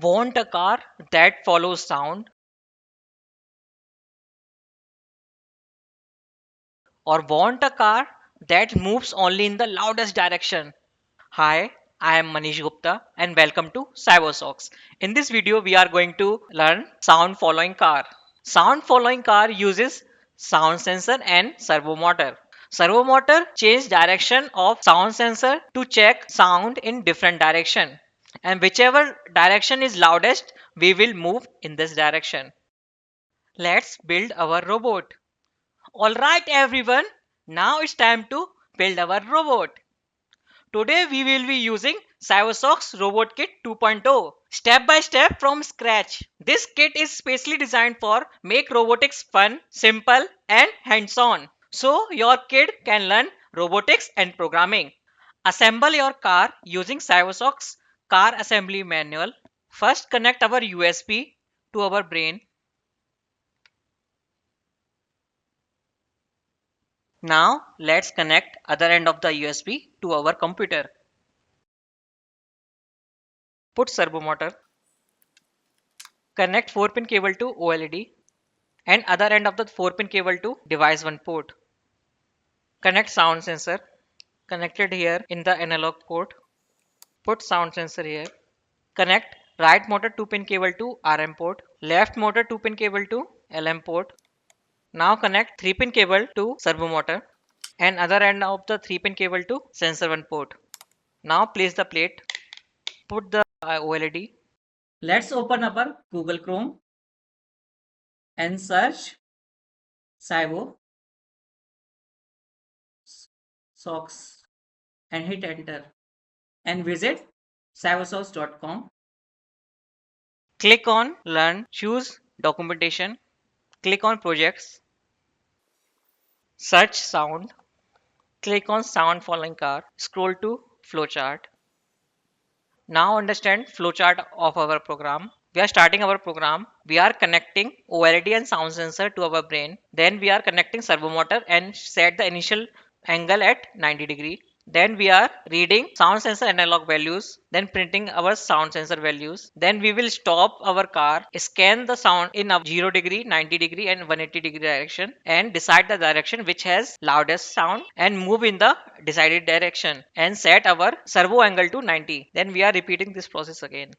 Want a car that follows sound, or want a car that moves only in the loudest direction? Hi, I am Manish Gupta and welcome to CyberSox. In this video, we are going to learn sound following car. Sound following car uses sound sensor and servo motor. Servo motor change direction of sound sensor to check sound in different direction. And whichever direction is loudest, we will move in this direction. Let's build our robot. Alright everyone, now it's time to build our robot. Today we will be using Cybersox Robot Kit 2.0 step by step from scratch. This kit is specially designed for make robotics fun, simple and hands-on. So your kid can learn robotics and programming. Assemble your car using Cybersox car assembly manual. First connect our USB to our brain. Now let's connect other end of the USB to our computer. Put servo motor. Connect 4-pin cable to OLED and other end of the 4-pin cable to device 1 port. Connect sound sensor. Connected here in the analog port. Put sound sensor here. Connect right motor 2-pin cable to RM port. Left motor 2-pin cable to LM port. Now connect 3-pin cable to servo motor and other end of the 3-pin cable to sensor 1 port. Now place the plate. Put the OLED. Let's open our Google Chrome and search Cybo Socks and hit enter and visit cybersource.com. Click on learn, choose documentation, click on projects, search sound, click on sound following car, scroll to flowchart. Now understand flowchart of our program. We are starting our program. We are connecting OLED and sound sensor to our brain. Then we are connecting servo motor and set the initial angle at 90 degree. Then we are reading sound sensor analog values, then printing our sound sensor values. Then we will stop our car, scan the sound in a 0 degree, 90 degree and 180 degree direction and decide the direction which has loudest sound and move in the decided direction and set our servo angle to 90. Then we are repeating this process again.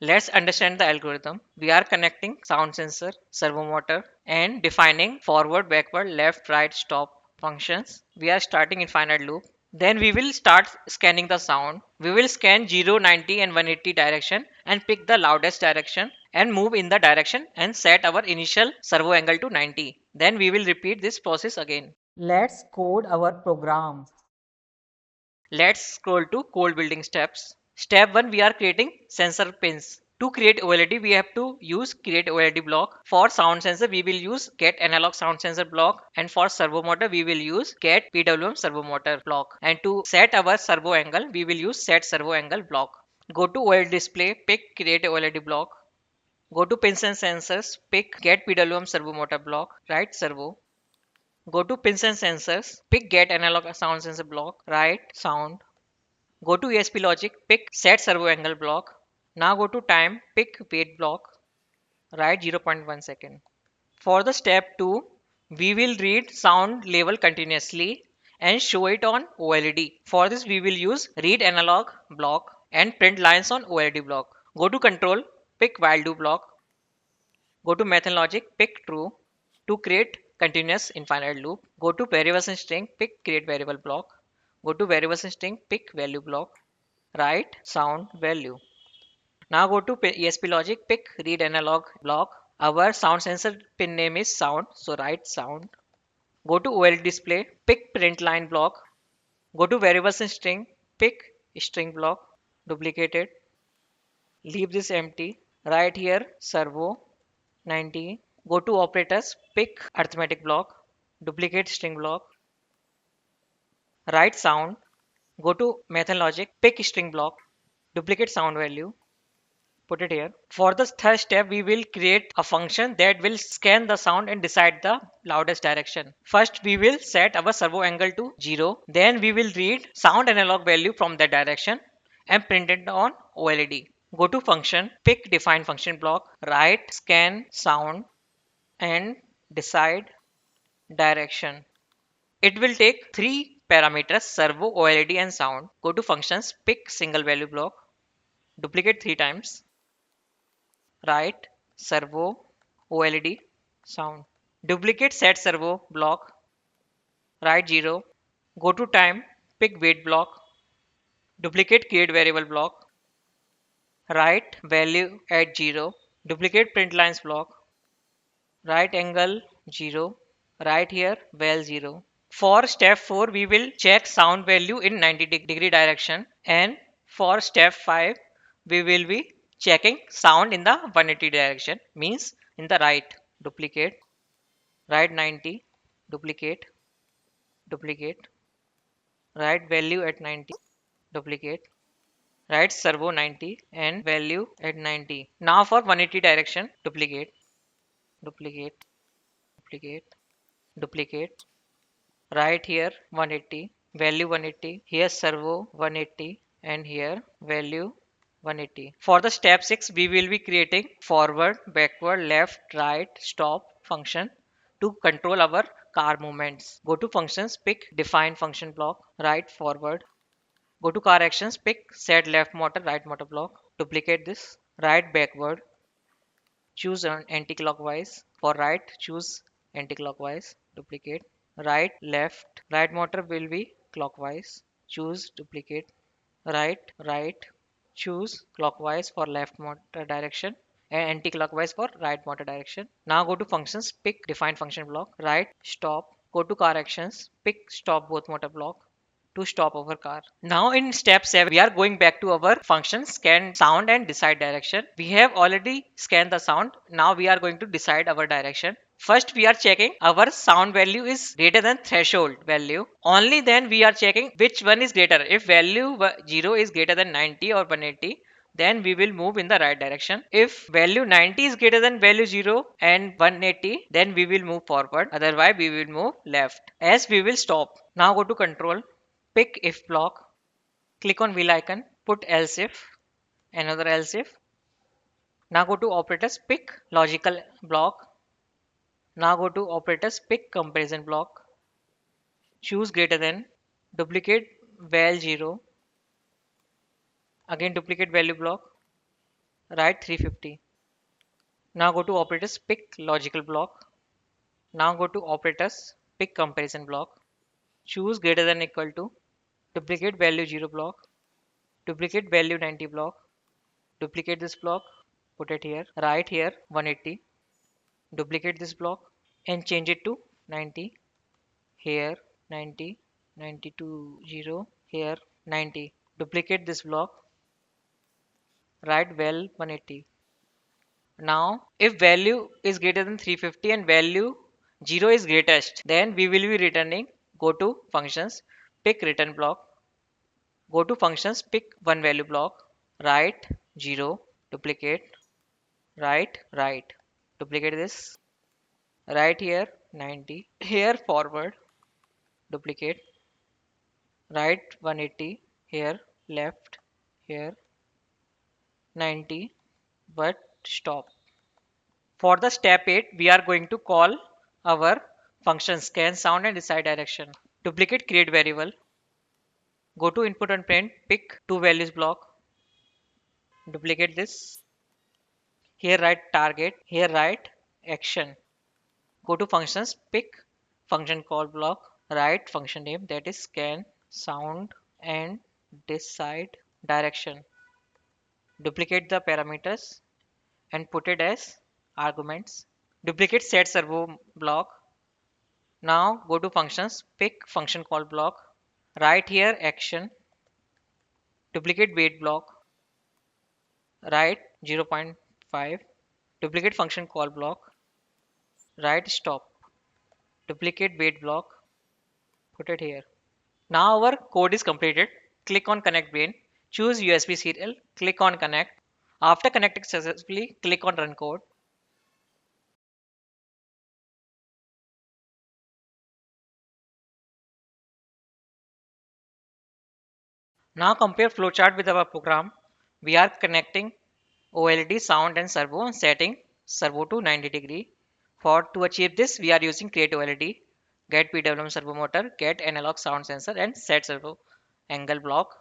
Let's understand the algorithm. We are connecting sound sensor, servo motor and defining forward, backward, left, right, stop functions. We are starting infinite loop. Then we will start scanning the sound. We will scan 0, 90 and 180 direction and pick the loudest direction and move in the direction and set our initial servo angle to 90. Then we will repeat this process again. Let's code our program. Let's scroll to code building steps. Step 1, we are creating sensor pins. To create OLED, we have to use create OLED block. For sound sensor, we will use get analog sound sensor block. And for servo motor, we will use get PWM servo motor block. And to set our servo angle, we will use set servo angle block. Go to OLED display, pick create OLED block. Go to pins and sensors, pick get PWM servo motor block, right servo. Go to pins and sensors, pick get analog sound sensor block, right sound. Go to ESP logic, pick set servo angle block. Now go to time, pick wait block, write 0.1 second. For the step 2, we will read sound level continuously and show it on OLED. For this we will use read analog block and print lines on OLED block. Go to control, pick while do block. Go to method logic, pick true to create continuous infinite loop. Go to variables and string, pick create variable block. Go to variables and string, pick value block. Write sound value. Now go to ESP logic, pick read analog block. Our sound sensor pin name is sound, so write sound. Go to OLED display, pick print line block. Go to variables and string, pick string block, duplicate it. Leave this empty. Write here servo 90. Go to operators, pick arithmetic block, duplicate string block. Write sound. Go to method logic, pick string block, duplicate sound value, put it here. For the third step, we will create a function that will scan the sound and decide the loudest direction. First, we will set our servo angle to 0. Then we will read sound analog value from that direction and print it on OLED. Go to function, pick define function block, write scan sound and decide direction. It will take three parameters servo, OLED and sound. Go to functions, pick single value block, duplicate three times, write servo, OLED, sound. Duplicate set servo block, write 0. Go to time, pick wait block, duplicate create variable block, write value at 0. Duplicate print lines block, right angle 0, right here val 0. For step 4 we will check sound value in 90-degree direction, and for step 5 we will be checking sound in the 180 direction, means in the right. Duplicate, right 90, duplicate, duplicate, right value at 90, duplicate, right servo 90 and value at 90. Now for 180 direction, duplicate, duplicate, duplicate, duplicate, right here 180, value 180, here servo 180 and here value 180. For the step 6 we will be creating forward, backward, left, right, stop function to control our car movements. Go to functions, pick define function block, right forward. Go to car actions, pick set left motor, right motor block, duplicate this, right backward, choose anti-clockwise. For right, choose anti-clockwise, duplicate. Right, left, right motor will be clockwise. Choose, duplicate. Right, right, choose clockwise for left motor direction and anti-clockwise for right motor direction. Now go to functions, pick define function block, right, stop. Go to car actions, pick stop both motor block to stop our car. Now in step 7 we are going back to our function scan sound and decide direction. We have already scanned the sound. Now we are going to decide our direction. First we are checking our sound value is greater than threshold value. Only then we are checking which one is greater. If value 0 is greater than 90 or 180, then we will move in the right direction. If value 90 is greater than value 0 and 180, then we will move forward. Otherwise we will move left. As we will stop. Now go to control, pick if block, click on wheel icon, put else if, another else if. Now go to operators, pick logical block. Now go to operators, pick comparison block, choose greater than, duplicate val 0, again duplicate value block, write 350. Now go to operators, pick logical block. Now go to operators, pick comparison block, choose greater than equal to, duplicate value 0 block, duplicate value 90 block, duplicate this block, put it here, write here 180, duplicate this block and change it to 90, here 90, 90 to 0, here 90. Duplicate this block, write val 180. Now if value is greater than 350 and value 0 is greatest, then we will be returning. Go to functions, pick return block, go to functions, pick one value block, write 0, duplicate, write right, duplicate this, right here 90, here forward, duplicate, right 180, here left, here 90, but stop. For the step 8 we are going to call our function scan sound and decide direction. Duplicate create variable, go to input and print, pick two values block, duplicate this, here write target, here write action. Go to functions, pick function call block, write function name, that is scan sound and decide direction. Duplicate the parameters and put it as arguments. Duplicate set servo block. Now go to functions, pick function call block, write here action, duplicate wait block, write 0.5, duplicate function call block, write stop, duplicate wait block, put it here. Now our code is completed. Click on connect brain, choose USB serial, click on connect. After connecting successfully, click on run code. Now compare flowchart with our program. We are connecting OLED sound and servo, setting servo to 90 degree. For to achieve this, we are using create OLED, get PWM servo motor, get analog sound sensor, and set servo angle block.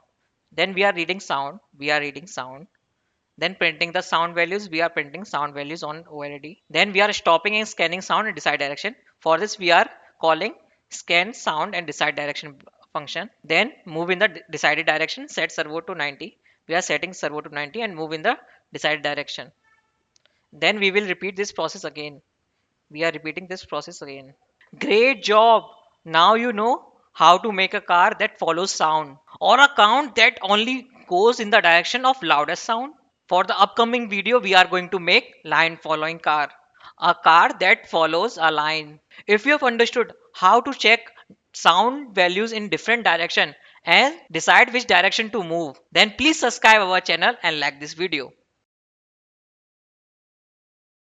Then we are reading sound. We are reading sound. Then printing the sound values. We are printing sound values on OLED. Then we are stopping and scanning sound and decide direction. For this, we are calling scan sound and decide direction function. Then move in the decided direction. Set servo to 90. We are setting servo to 90 and move in the decided direction. Then we will repeat this process again. We are repeating this process again. Great job! Now you know how to make a car that follows sound or a count that only goes in the direction of loudest sound. For the upcoming video, we are going to make line following car. A car that follows a line. If you have understood how to check sound values in different direction and decide which direction to move, then please subscribe our channel and like this video.